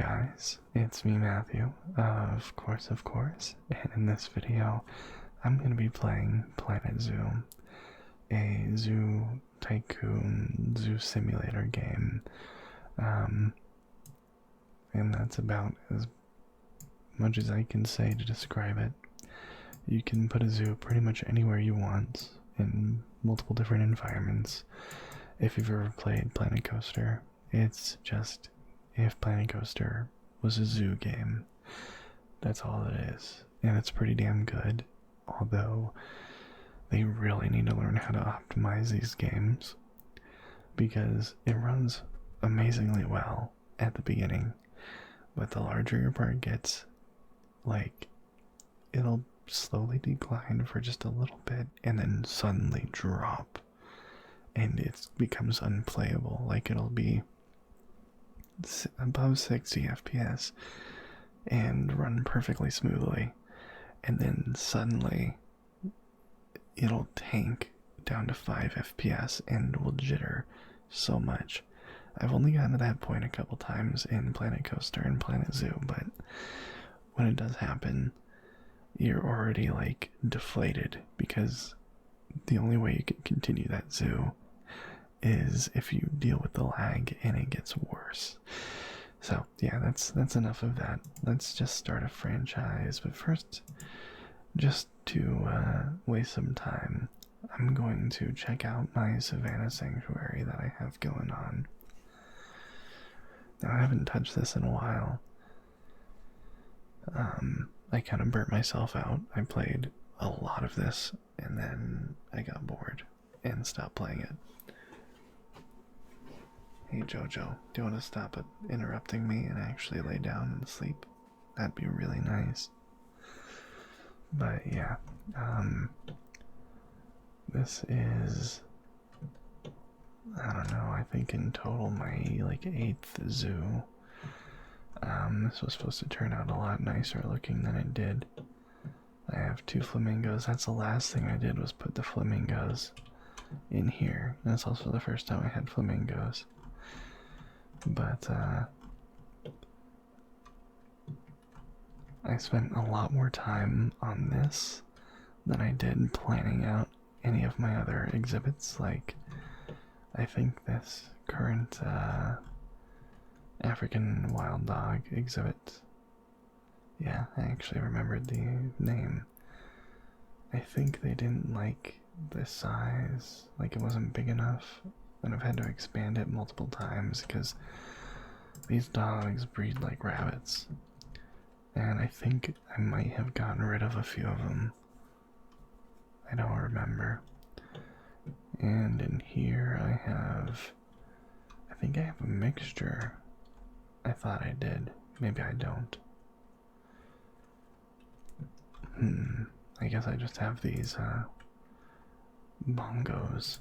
guys, it's me Matthew, of course, and in this video I'm going to be playing Planet Zoo, a zoo tycoon, zoo simulator game, um, and that's about as much as I can say to describe it. You can put a zoo pretty much anywhere you want, in multiple different environments. If you've ever played Planet Coaster, it's just if Planet Coaster was a zoo game. That's all it is. And it's pretty damn good. Although, they really need to learn how to optimize these games. Because it runs amazingly well at the beginning. But the larger your part gets, like, it'll slowly decline for just a little bit and then suddenly drop. And it becomes unplayable. Like, it'll be above 60 FPS and run perfectly smoothly, and then suddenly it'll tank down to 5 FPS and will jitter so much. I've only gotten to that point a couple times in Planet Coaster and Planet Zoo, but when it does happen, you're already like deflated, because the only way you can continue that zoo is if you deal with the lag and it gets worse. So yeah, that's enough of that. Let's just start a franchise. But first, just to waste some time, I'm going to check out my Savannah Sanctuary that I have going on. Now, I haven't touched this in a while. I kind of burnt myself out. I played a lot of this and then I got bored and stopped playing it. Hey Jojo, do you want to stop it interrupting me and actually lay down and sleep? That'd be really nice. But yeah, this is, I don't know, I think in total my like 8th zoo. This was supposed to turn out a lot nicer looking than it did. I have 2 flamingos. That's the last thing I did, was put the flamingos in here. And it's also the first time I had flamingos. But I spent a lot more time on this than I did planning out any of my other exhibits. Like, I think this current African wild dog exhibit, yeah, I actually remembered the name. I think they didn't like the size, like it wasn't big enough, and I've had to expand it multiple times because these dogs breed like rabbits, and I think I might have gotten rid of a few of them. I don't remember. And in here I think I have a mixture. I thought I did. Maybe I don't. I guess I just have these bongos.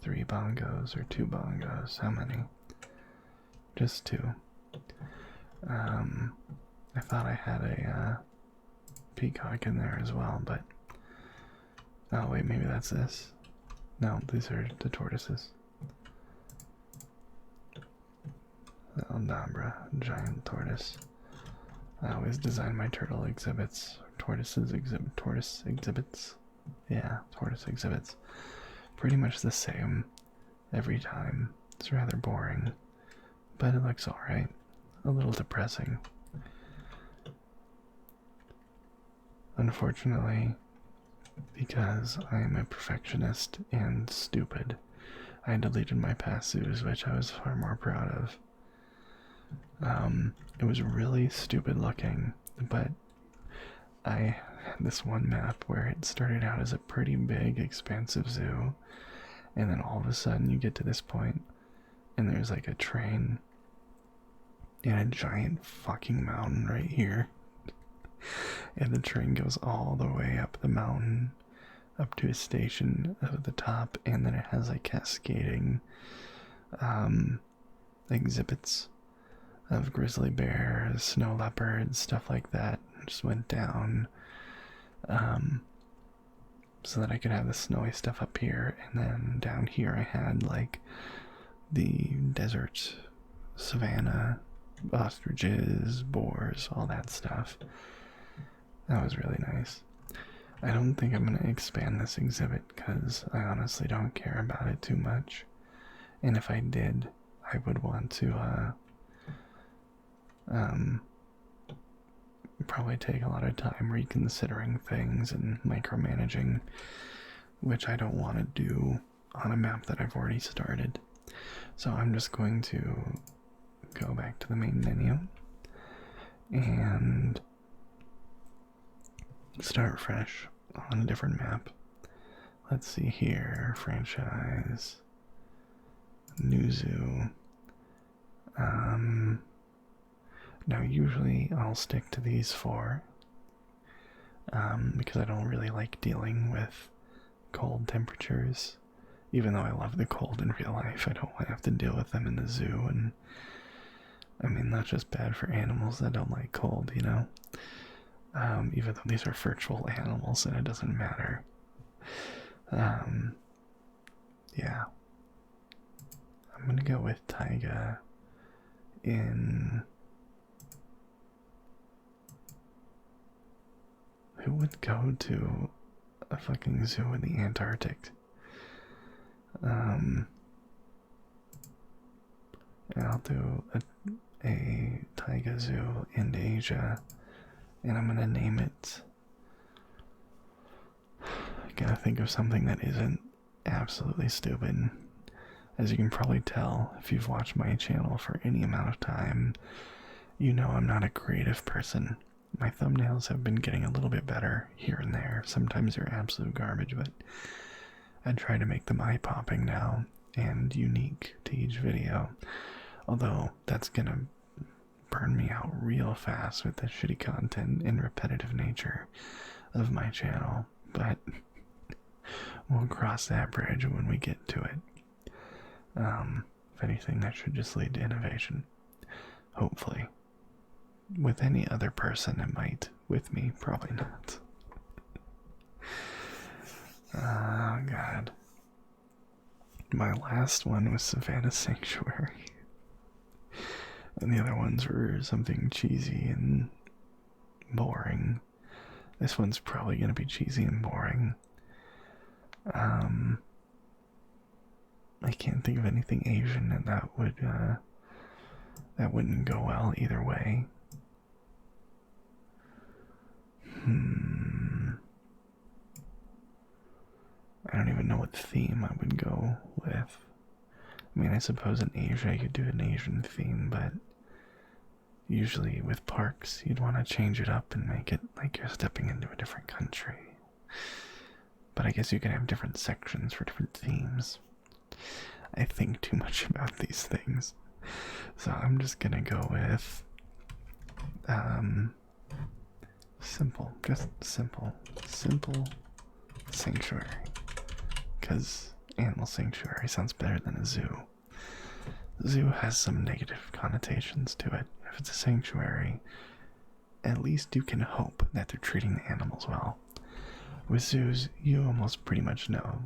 3 bongos or 2 bongos. How many? Just 2. I thought I had a peacock in there as well, but oh wait, maybe that's this. No, these are the tortoises. The Aldabra, giant tortoise. I always design my turtle exhibits, tortoise exhibits. Yeah, tortoise exhibits. Pretty much the same every time. It's rather boring, but it looks alright. A little depressing. Unfortunately, because I am a perfectionist and stupid, I deleted my past zoos, which I was far more proud of. It was really stupid looking, but I had this one map where it started out as a pretty big, expansive zoo, and then all of a sudden you get to this point, and there's like a train and a giant fucking mountain right here. And the train goes all the way up the mountain, up to a station at the top, and then it has like cascading exhibits of grizzly bears, snow leopards, stuff like that. Just went down so that I could have the snowy stuff up here, and then down here I had like the desert, savanna, ostriches, boars, all that stuff. That was really nice. I don't think I'm going to expand this exhibit because I honestly don't care about it too much. And if I did, I would want to probably take a lot of time reconsidering things and micromanaging, which I don't want to do on a map that I've already started. So I'm just going to go back to the main menu and start fresh on a different map. Let's see here, franchise, new zoo. Now usually I'll stick to these four because I don't really like dealing with cold temperatures. Even though I love the cold in real life, I don't want to have to deal with them in the zoo. And I mean, that's just bad for animals that don't like cold, you know? Even though these are virtual animals and it doesn't matter. Yeah. I'm gonna go with taiga in... Who would go to a fucking zoo in the Antarctic? And I'll do a taiga zoo in Asia, and I'm gonna name it... I gotta think of something that isn't absolutely stupid. As you can probably tell, if you've watched my channel for any amount of time, you know I'm not a creative person. My thumbnails have been getting a little bit better here and there. Sometimes they're absolute garbage, but I try to make them eye-popping now and unique to each video. Although that's gonna burn me out real fast with the shitty content and repetitive nature of my channel. But we'll cross that bridge when we get to it. If anything, that should just lead to innovation. Hopefully. With any other person, it might. With me, probably not. Oh, God. My last one was Savannah Sanctuary. And the other ones were something cheesy and boring. This one's probably going to be cheesy and boring. I can't think of anything Asian and that wouldn't go well either way. I don't even know what theme I would go with. I mean, I suppose in Asia you could do an Asian theme, but usually with parks you'd want to change it up and make it like you're stepping into a different country. But I guess you can have different sections for different themes. I think too much about these things. So I'm just gonna go with simple, just simple sanctuary. Because animal sanctuary sounds better than a zoo. The zoo has some negative connotations to it. If it's a sanctuary, at least you can hope that they're treating the animals well. With zoos, you almost pretty much know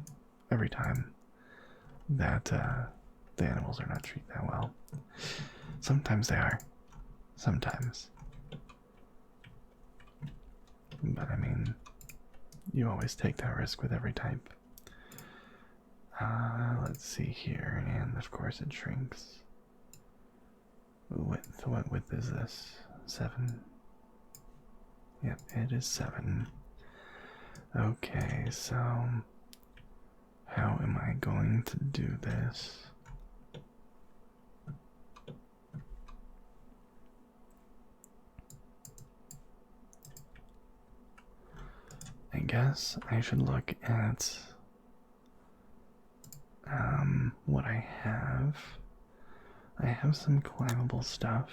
every time that the animals are not treated that well. Sometimes they are. Sometimes. But I mean, you always take that risk with every type. Let's see here, and of course it shrinks. Width, what width is this? 7? Yep, it is 7. Okay, so how am I going to do this? I guess I should look at what I have. I have some climbable stuff.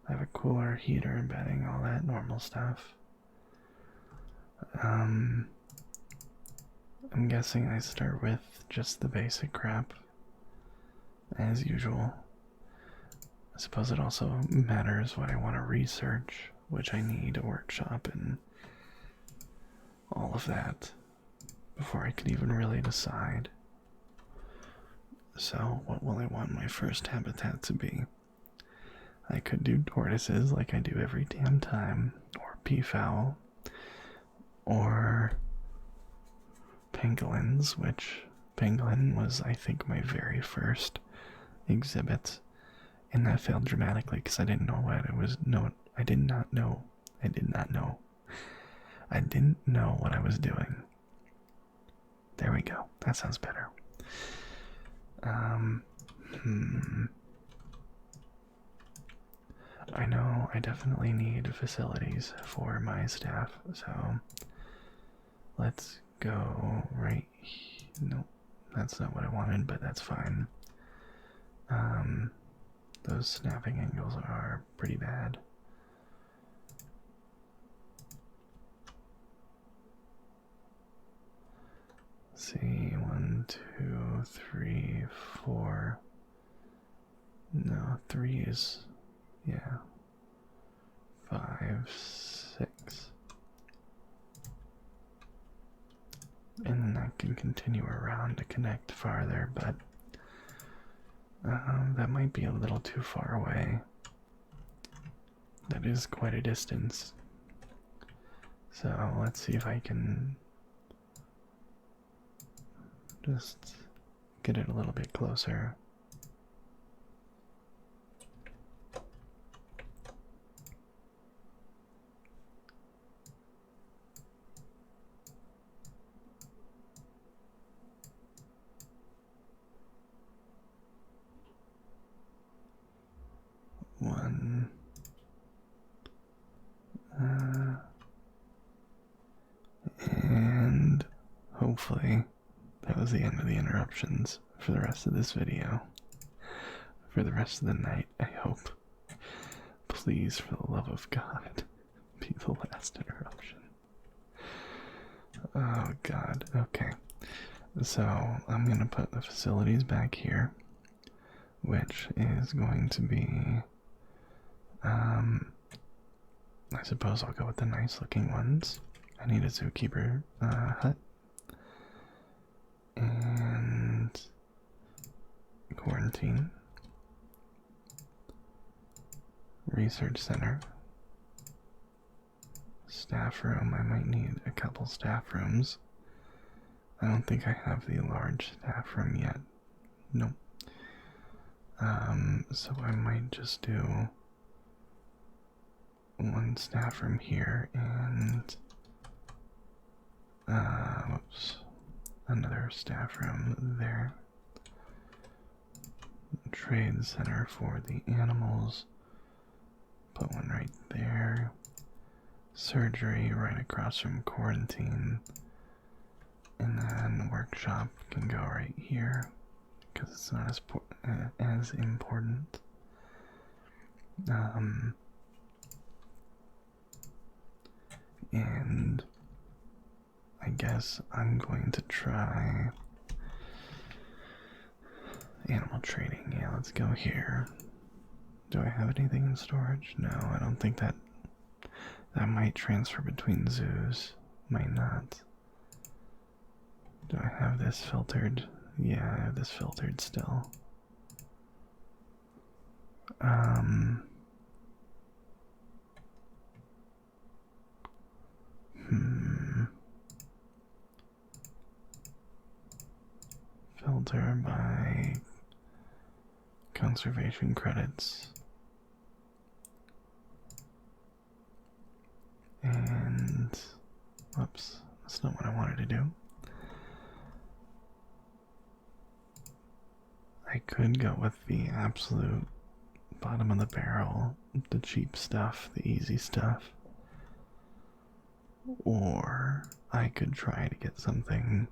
I have a cooler, heater, bedding, all that normal stuff. I'm guessing I start with just the basic crap, as usual. I suppose it also matters what I want to research, which I need a workshop and all of that before I could even really decide. So, what will I want my first habitat to be? I could do tortoises like I do every damn time, or peafowl, or pangolins, which pangolin was, I think, my very first exhibit, and that failed dramatically because I didn't know what it was. No, I did not know. I did not know. I didn't know what I was doing. There we go. That sounds better. I know I definitely need facilities for my staff, so let's go right. No, that's not what I wanted, but that's fine. Those snapping angles are pretty bad. Let's see, 1, 2, 3, 4. No, 3 is, yeah. 5, 6. And then I can continue around to connect farther, but that might be a little too far away. That is quite a distance. So let's see if I can just get it a little bit closer. One. And hopefully that was the end of the interruptions for the rest of this video. For the rest of the night, I hope. Please, for the love of God, be the last interruption. Oh God, okay. So I'm gonna put the facilities back here, which is going to be, I suppose I'll go with the nice looking ones. I need a zookeeper hut. And quarantine. Research center. Staff room. I might need a couple staff rooms. I don't think I have the large staff room yet. Nope. So I might just do one staff room here and whoops, another staff room there. Trade center for the animals. Put one right there. Surgery right across from quarantine. And then workshop can go right here because it's not as important. And I guess I'm going to try animal training. Yeah, let's go here. Do I have anything in storage? No, I don't think that might transfer between zoos. Might not. Do I have this filtered? Yeah, I have this filtered still. Filter by conservation credits. And, whoops, that's not what I wanted to do. I could go with the absolute bottom of the barrel, the cheap stuff, the easy stuff. Or I could try to get something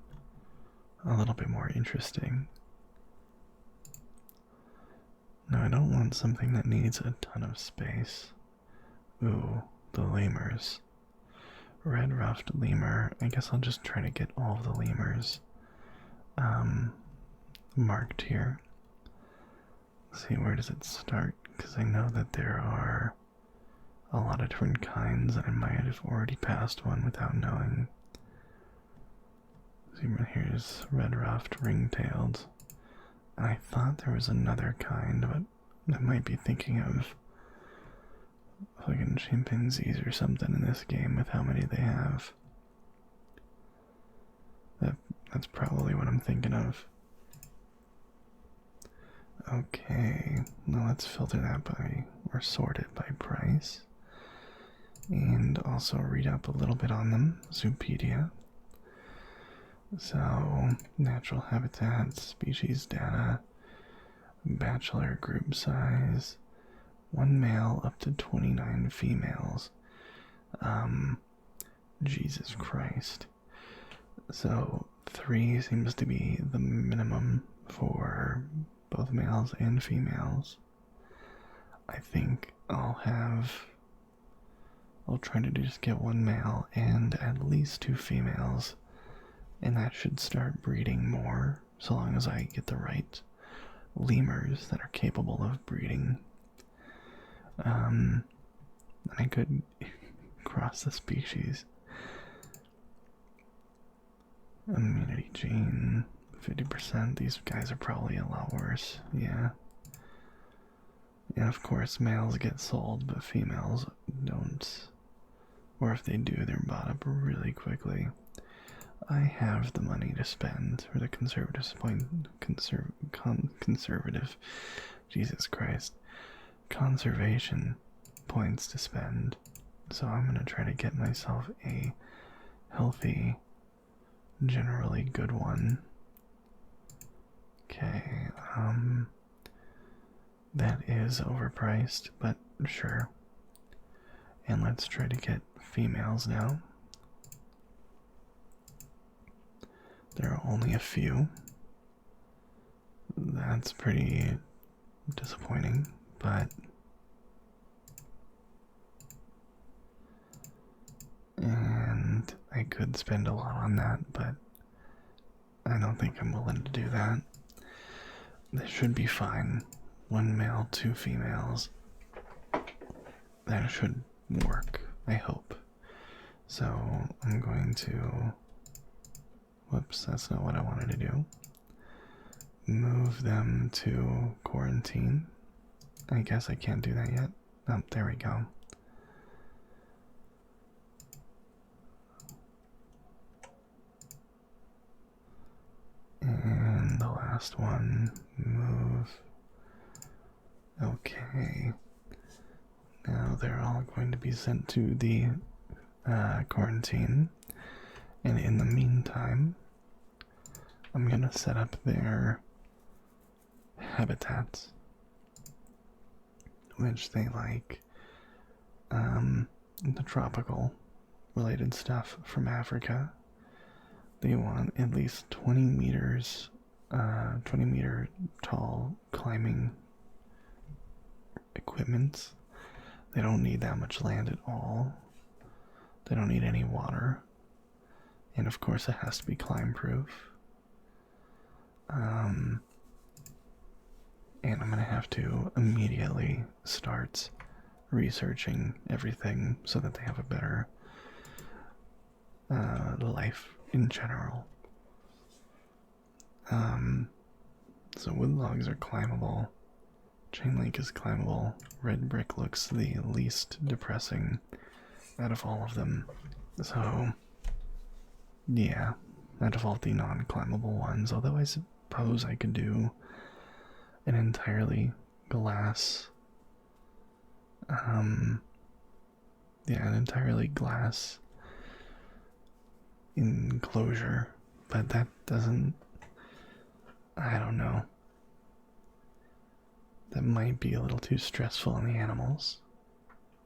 a little bit more interesting. No, I don't want something that needs a ton of space. Ooh, the lemurs. Red ruffed lemur. I guess I'll just try to get all of the lemurs marked here. Let's see, where does it start? Because I know that there are a lot of different kinds, and I might have already passed one without knowing. See, here's red ruffed, ring-tailed. I thought there was another kind, but I might be thinking of fucking chimpanzees or something in this game with how many they have. That's probably what I'm thinking of. Okay, now let's filter that by, or sort it by price. And also read up a little bit on them, Zoopedia. So, natural habitats, species data, bachelor group size, 1 male up to 29 females. Jesus Christ. So 3 seems to be the minimum for both males and females. I think I'll try to just get 1 male and at least 2 females, and that should start breeding more, so long as I get the right lemurs that are capable of breeding. And I could cross the species. Immunity gene, 50%. These guys are probably a lot worse, yeah. And of course, males get sold, but females don't. Or if they do, they're bought up really quickly. I have the money to spend for the conservative, Jesus Christ, conservation points to spend. So I'm gonna try to get myself a healthy, generally good one. Okay, that is overpriced, but sure. And let's try to get females now. There are only a few. That's pretty disappointing, but and I could spend a lot on that, but I don't think I'm willing to do that. This should be fine. 1 male, 2 females. That should work, I hope. So I'm going to, whoops, that's not what I wanted to do. Move them to quarantine. I guess I can't do that yet. Oh, there we go. And the last one, move. Okay. Now they're all going to be sent to the quarantine. And in the meantime, I'm gonna set up their habitats, which they like. The tropical related stuff from Africa. They want at least 20 meters, 20-meter tall climbing equipment. They don't need that much land at all. They don't need any water. And of course it has to be climb proof. And I'm gonna have to immediately start researching everything so that they have a better life in general. So wood logs are climbable. Chain link is climbable. Red brick looks the least depressing out of all of them. So yeah, I default the non-climbable ones, although I suppose I could do an entirely glass, an entirely glass enclosure, but that doesn't, I don't know. That might be a little too stressful on the animals,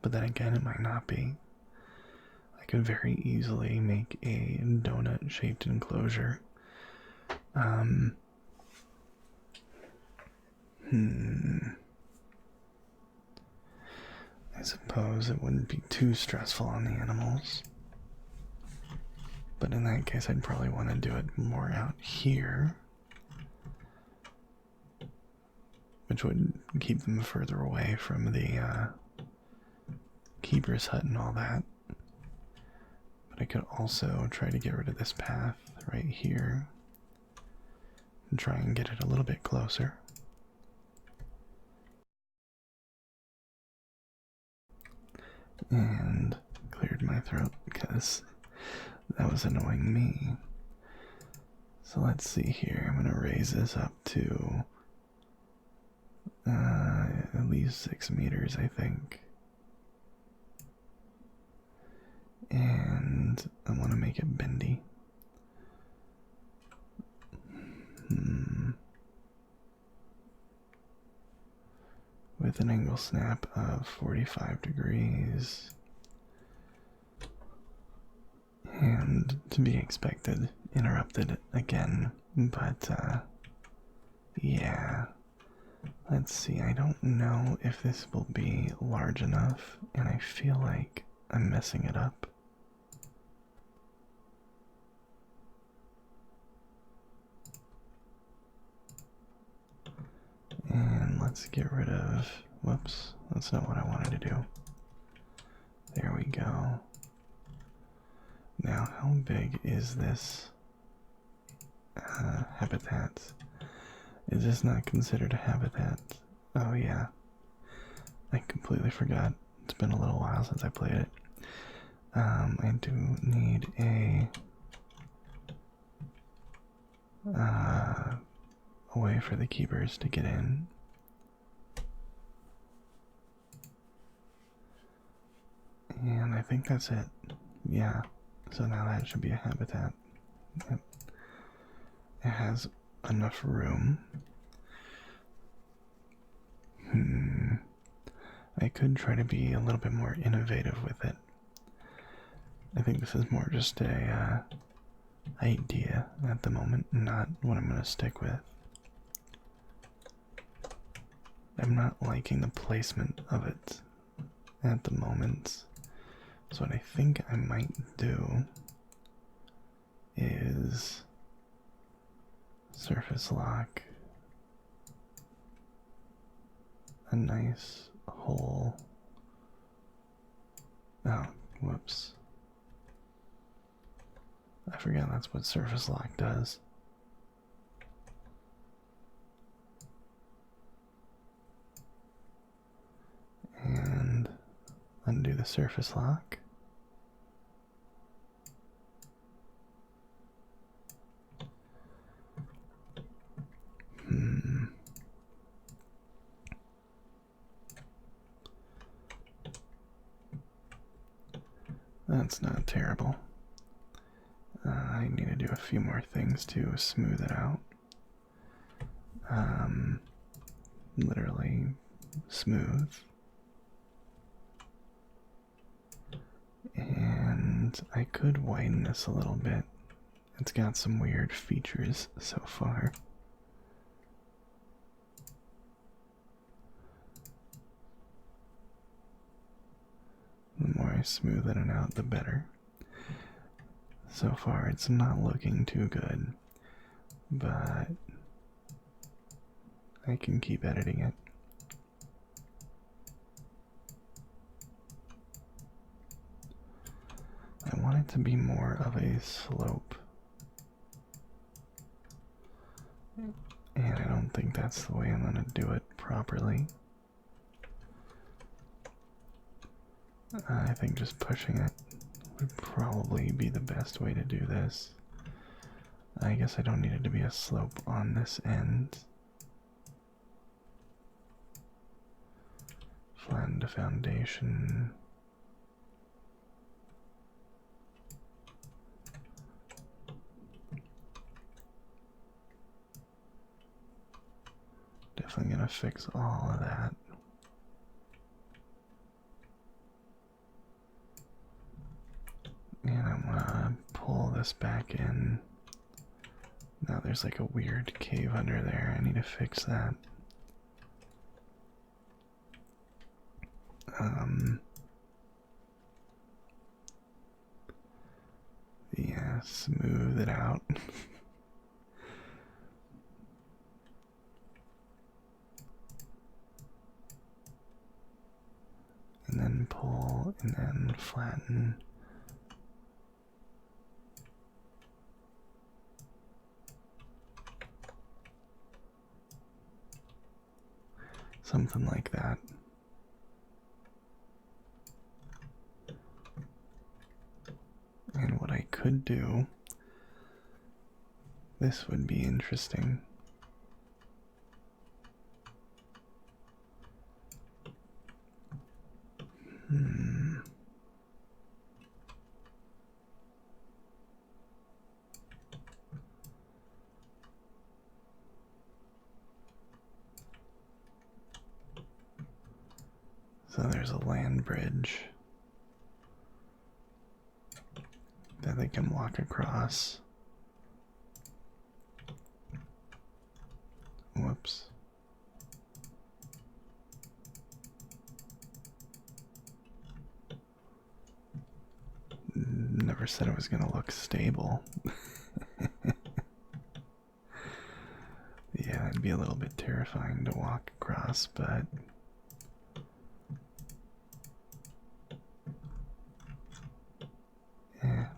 but then again, it might not be. I could very easily make a donut-shaped enclosure. I suppose it wouldn't be too stressful on the animals. But in that case, I'd probably want to do it more out here, which would keep them further away from the keeper's hut and all that. But I could also try to get rid of this path right here and try and get it a little bit closer. and cleared my throat because that was annoying me. So let's see here. I'm going to raise this up to at least 6 meters, I think. And I want to make it bendy. With an angle snap of 45 degrees. And to be expected, interrupted again, but yeah. Let's see, I don't know if this will be large enough, and I feel like I'm messing it up. And let's get rid of, whoops, that's not what I wanted to do. There we go. Now, how big is this habitat? Is this not considered a habitat? Oh yeah, I completely forgot. It's been a little while since I played it. I do need a way for the keepers to get in. And I think that's it. Yeah, so now that should be a habitat. It has enough room. I could try to be a little bit more innovative with it. I think this is more just a idea at the moment, not what I'm going to stick with. I'm not liking the placement of it at the moment. So what I think I might do is surface lock a nice hole. Oh, whoops. I forgot that's what surface lock does. And undo the surface lock. That's not terrible. I need to do a few more things to smooth it out. Literally smooth. And I could widen this a little bit. It's got some weird features so far. The more I smooth it out, the better. So far, it's not looking too good, but I can keep editing it. I want it to be more of a slope, and I don't think that's the way I'm going to do it properly. I think just pushing it would probably be the best way to do this. I guess I don't need it to be a slope on this end. Flatten the foundation. Definitely gonna fix all of that. And I'm gonna pull this back in. Now there's like a weird cave under there. I need to fix that. Yeah, smooth it out. And then pull, and then flatten. Something like that. could do, this would be interesting. So there's a land bridge that they can walk across. Whoops. Never said it was going to look stable. Yeah, it'd be a little bit terrifying to walk across, but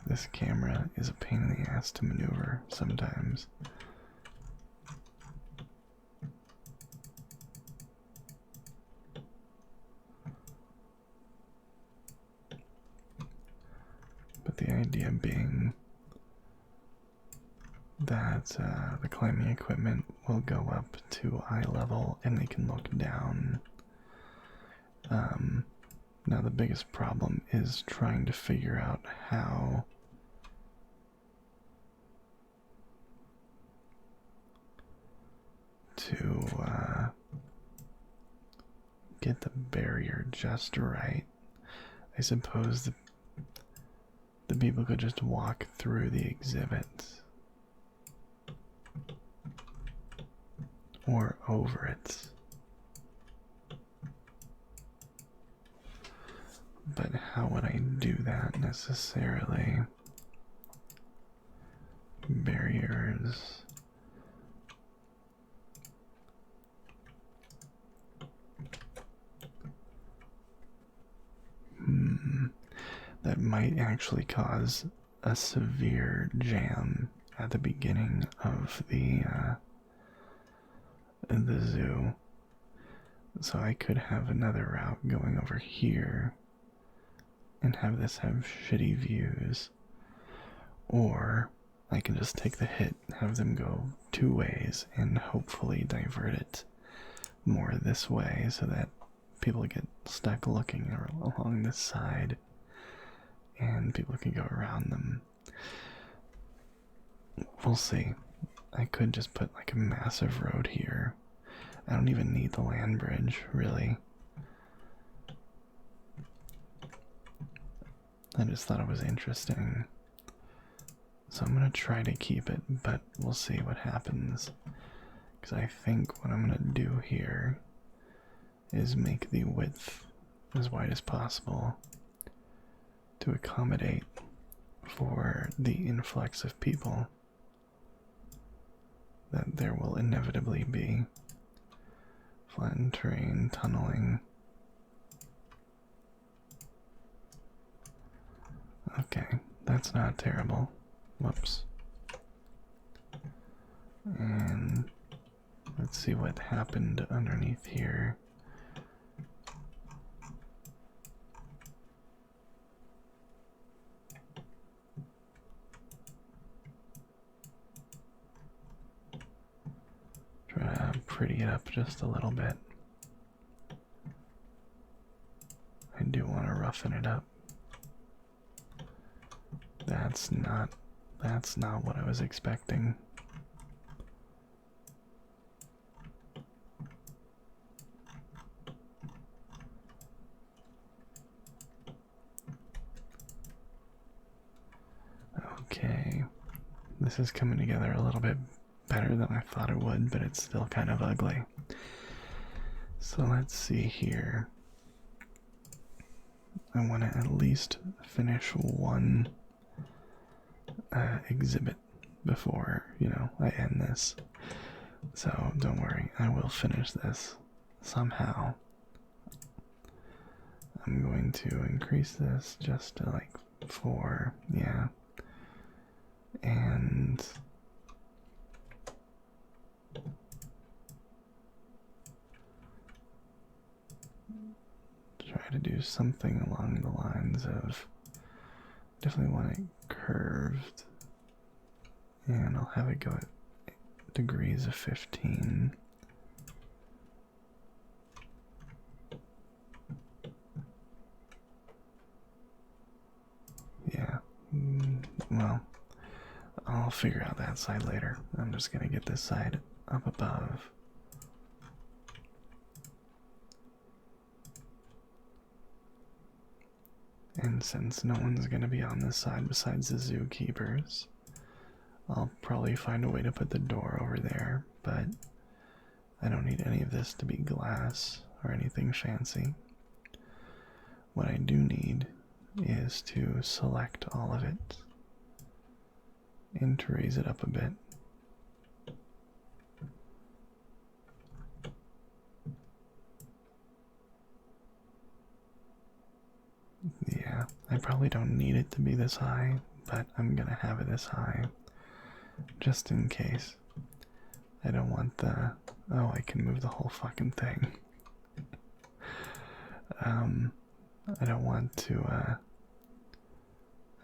this camera is a pain in the ass to maneuver sometimes. But the idea being that the climbing equipment will go up to eye level and they can look down. Now the biggest problem is trying to figure out how to get the barrier just right. I suppose the people could just walk through the exhibit or over it. But how would I do that necessarily? Barriers. That might actually cause a severe jam at the beginning of the zoo. So I could have another route going over here and have this have shitty views. Or I can just take the hit, have them go two ways, and hopefully divert it more this way so that people get stuck looking along this side and people can go around them. We'll see. I could just put like a massive road here. I don't even need the land bridge, really. I just thought it was interesting. So I'm going to try to keep it, but we'll see what happens. Because I think what I'm going to do here is make the width as wide as possible to accommodate for the influx of people that there will inevitably be. Flattened terrain, tunneling. Okay, that's not terrible. Whoops. And let's see what happened underneath here. Try to pretty it up just a little bit. I do want to roughen it up. That's not what I was expecting. Okay, this is coming together a little bit better than I thought it would, but it's still kind of ugly. So let's see here. I want to at least finish one exhibit before, I end this. So don't worry, I will finish this somehow. I'm going to increase this just to like 4, yeah. And try to do something along the lines of Definitely want it curved. And I'll have it go at degrees of 15. Yeah, well, I'll figure out that side later. I'm just gonna get this side up above. And since no one's gonna be on this side besides the zookeepers, I'll probably find a way to put the door over there, but I don't need any of this to be glass or anything fancy. What I do need is to select all of it and to raise it up a bit. Yeah, I probably don't need it to be this high, but I'm gonna have it this high just in case. I don't want the... Oh, I can move the whole fucking thing. I don't want to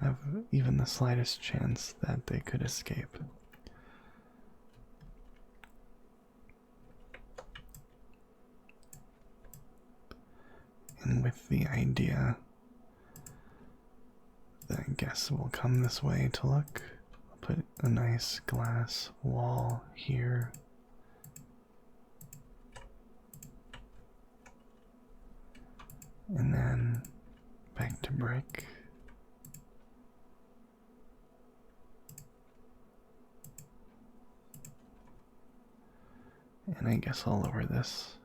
have even the slightest chance that they could escape. And with the idea that guests will come this way to look, I'll put a nice glass wall here. And then back to brick. And I guess I'll lower this.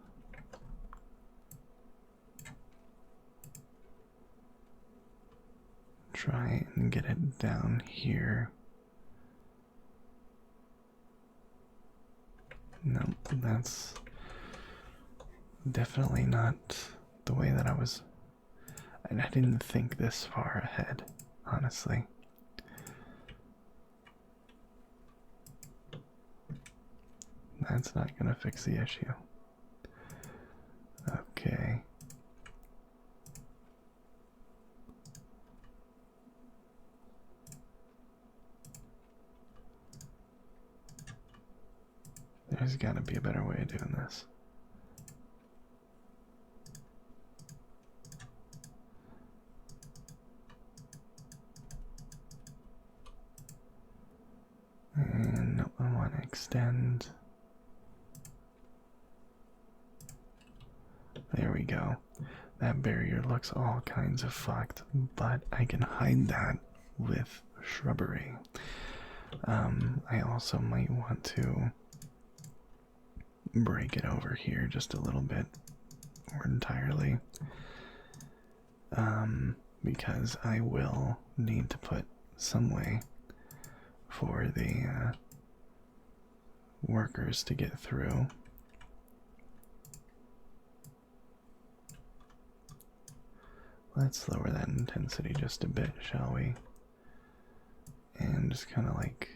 Try and get it down here. No, that's definitely not the way that I was. I didn't think this far ahead, honestly. That's not gonna fix the issue. Okay. There's gotta be a better way of doing this. And no, I want to extend. There we go. That barrier looks all kinds of fucked, but I can hide that with shrubbery. I also might want to break it over here just a little bit, or entirely, because I will need to put some way for the workers to get through. Let's lower that intensity just a bit, shall we? And just kind of like,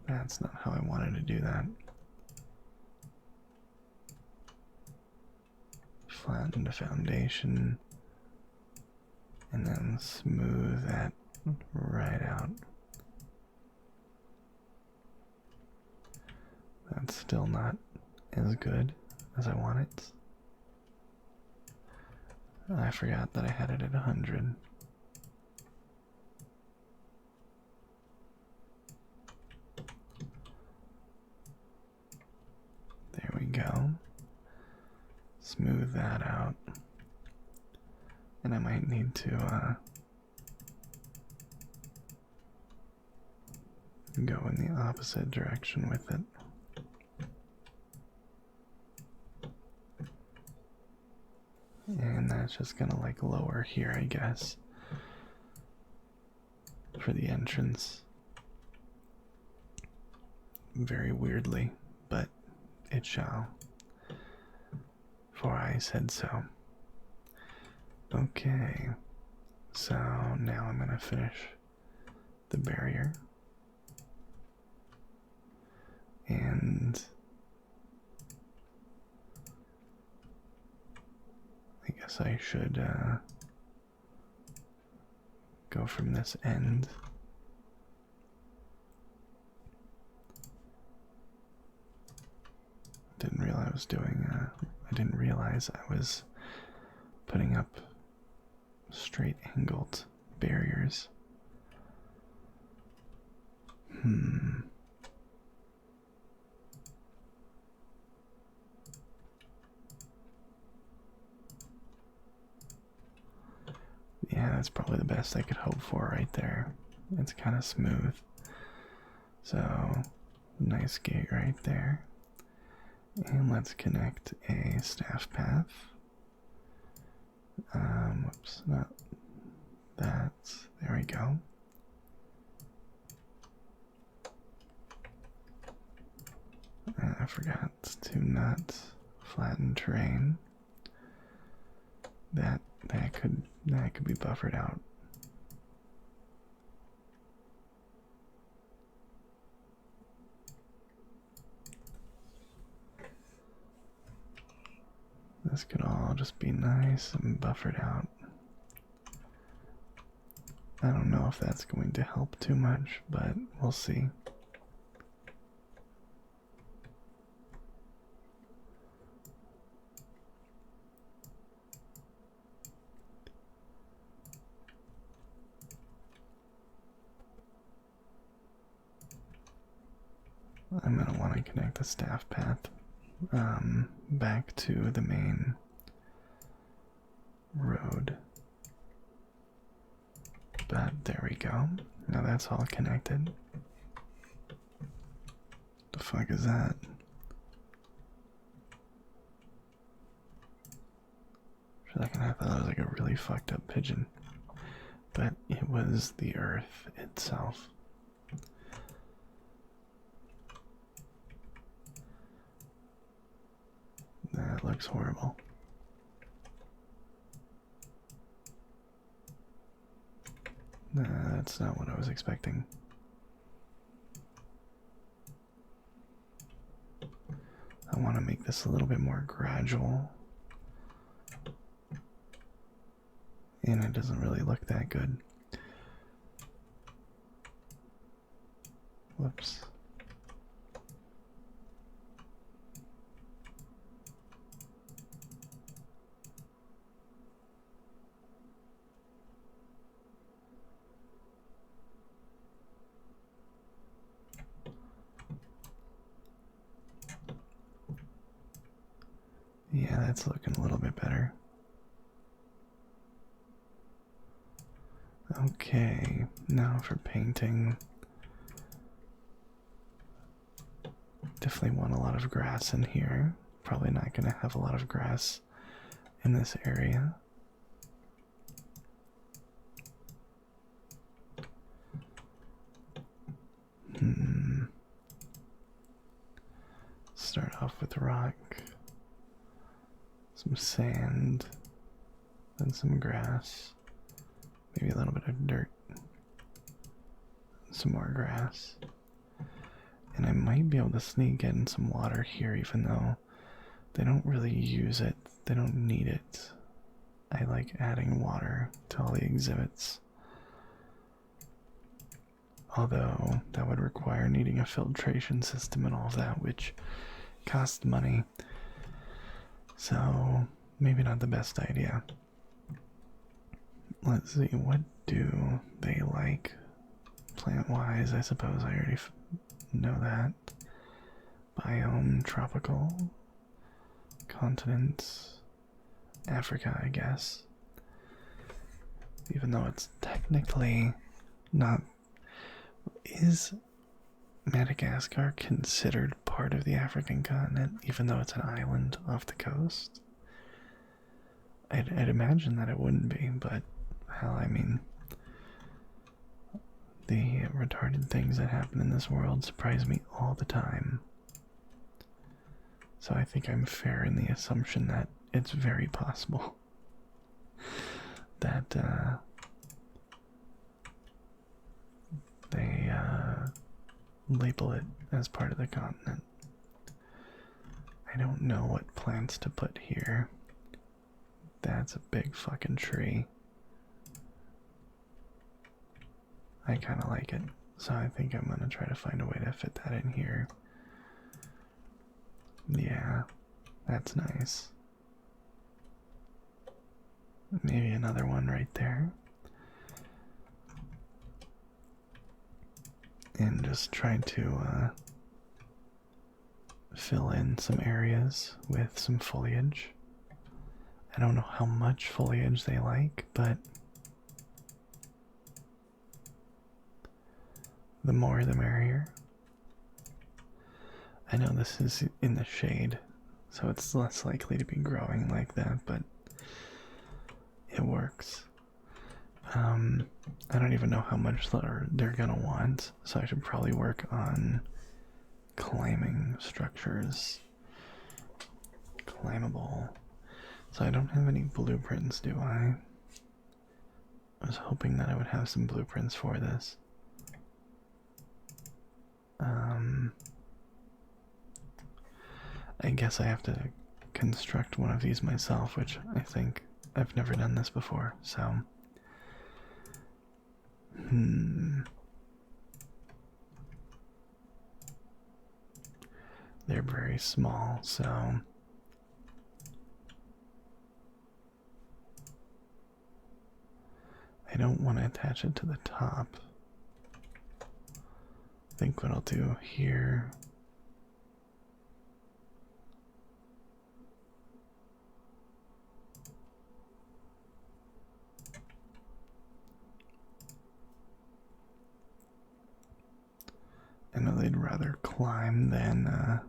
that's not how I wanted to do that. Flatten the foundation, and then smooth that right out. That's still not as good as I want it. I forgot that I had it at 100. There we go. Smooth that out. And I might need to go in the opposite direction with it. And that's just gonna like lower here, I guess, for the entrance. Very weirdly, but it shall, for I said so. Okay, so now I'm gonna finish the barrier. And I guess I should go from this end. Didn't realize I was doing, I didn't realize I was putting up straight angled barriers. Yeah, that's probably the best I could hope for right there. It's kind of smooth. So, nice gate right there. And let's connect a staff path. Whoops, not that. There we go. I forgot to not flatten terrain. That could be buffered out. This could all just be nice and buffered out. I don't know if that's going to help too much, but we'll see. I'm going to want to connect the staff path back to the main road. But there we go. Now that's all connected. The fuck is that? For a second I thought that was like a really fucked up pigeon. But it was the earth itself. That looks horrible. That's not what I was expecting. I want to make this a little bit more gradual. And it doesn't really look that good. Whoops. Yeah, that's looking a little bit better. Okay, now for painting. Definitely want a lot of grass in here. Probably not going to have a lot of grass in this area. Start off with rock, some sand, then some grass, maybe a little bit of dirt, some more grass. And I might be able to sneak in some water here even though they don't really use it, they don't need it. I like adding water to all the exhibits. Although that would require needing a filtration system and all of that, which costs money. So maybe not the best idea. Let's see, what do they like plant-wise? I suppose I already know that. Biome, tropical, continent, Africa, I guess. Even though it's technically not. Is Madagascar considered part of the African continent, even though it's an island off the coast? I'd imagine that it wouldn't be, but hell, I mean, the retarded things that happen in this world surprise me all the time. So I think I'm fair in the assumption that it's very possible that they label it as part of the continent. I don't know what plants to put here. That's a big fucking tree. I kind of like it. So I think I'm going to try to find a way to fit that in here. Yeah, that's nice. Maybe another one right there. And just try to fill in some areas with some foliage. I don't know how much foliage they like, but the more the merrier. I know this is in the shade, so it's less likely to be growing like that, but it works. I don't even know how much they're gonna want, so I should probably work on climbing structures. Climbable. So I don't have any blueprints, do I? I was hoping that I would have some blueprints for this. I guess I have to construct one of these myself, which I think I've never done this before, so. They're very small, so. I don't want to attach it to the top. I think what I'll do here. I know they'd rather climb than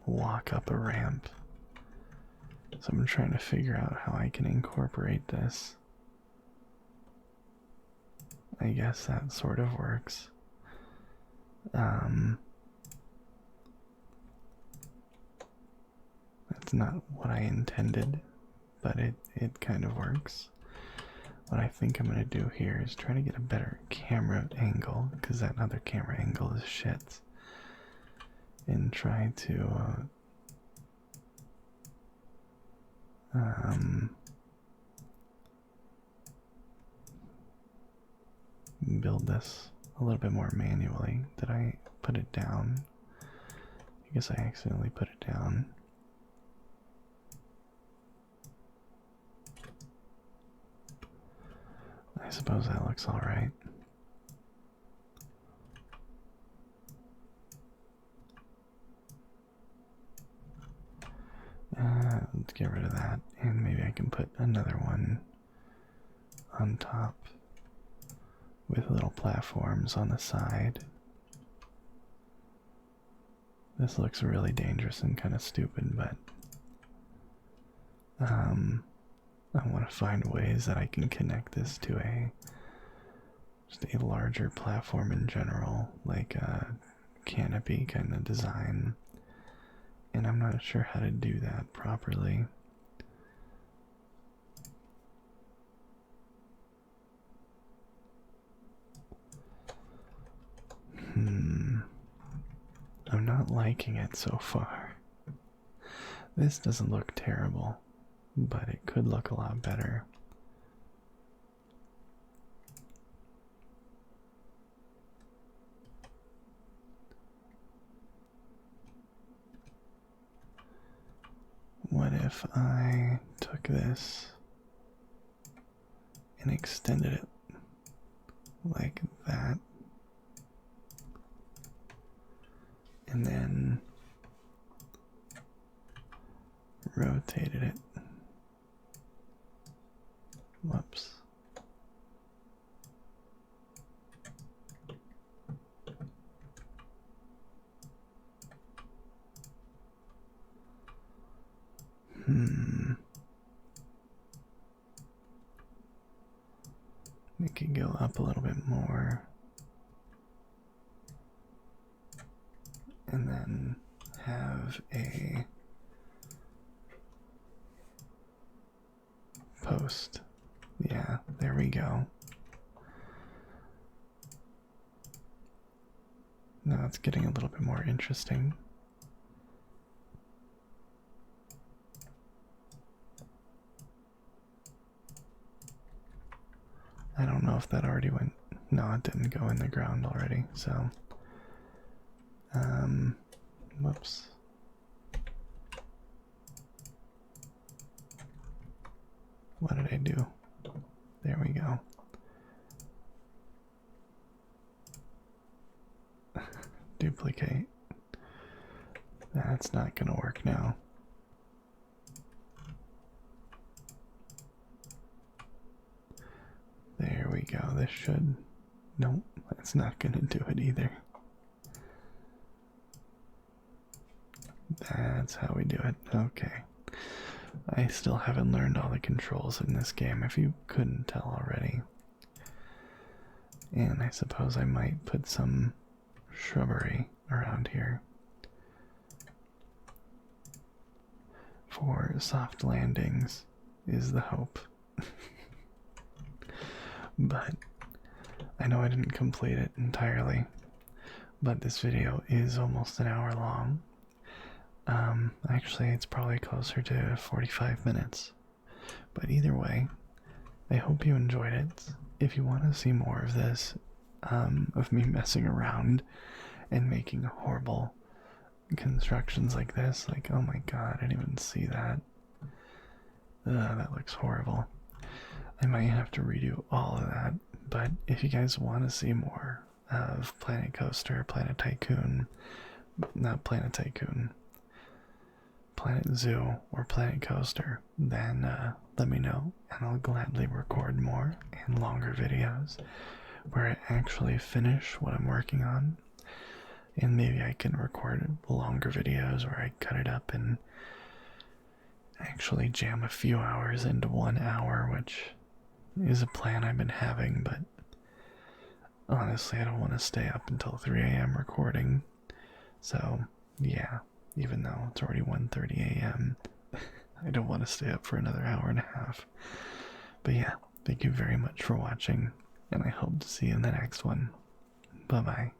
walk up a ramp. So I'm trying to figure out how I can incorporate this. I guess that sort of works. That's not what I intended, but it kind of works. What I think I'm gonna do here is try to get a better camera angle, because that other camera angle is shit. And try to build this a little bit more manually. Did I put it down? I guess I accidentally put it down. I suppose that looks alright. Let's get rid of that, and maybe I can put another one on top with little platforms on the side. This looks really dangerous and kind of stupid, but I want to find ways that I can connect this to just a larger platform in general, like a canopy kind of design. And I'm not sure how to do that properly. I'm not liking it so far. This doesn't look terrible, but it could look a lot better. What if I took this and extended it like that, and then rotated it? Whoops. It could go up a little bit more. And then have a post. Yeah, there we go. Now it's getting a little bit more interesting. I don't know if that already went. No, it didn't go in the ground already, so. Whoops. What did I do? There we go. Duplicate. That's not gonna work now. There we go. This should. Nope, that's not gonna do it either. That's how we do it. Okay. I still haven't learned all the controls in this game, if you couldn't tell already. And I suppose I might put some shrubbery around here for soft landings is the hope. But I know I didn't complete it entirely, but this video is almost an hour long. Actually, it's probably closer to 45 minutes. But either way, I hope you enjoyed it. If you want to see more of this, of me messing around and making horrible constructions like this, like, oh my god, I didn't even see that. That looks horrible. I might have to redo all of that, but if you guys want to see more of Planet Coaster, Planet Tycoon, not Planet Tycoon, Planet Zoo, or Planet Coaster, then let me know, and I'll gladly record more and longer videos where I actually finish what I'm working on, and maybe I can record longer videos where I cut it up and actually jam a few hours into 1 hour, which is a plan I've been having, but honestly I don't want to stay up until 3 a.m. recording, so yeah. Even though it's already 1:30 a.m. I don't want to stay up for another hour and a half. But yeah, thank you very much for watching, and I hope to see you in the next one. Bye-bye.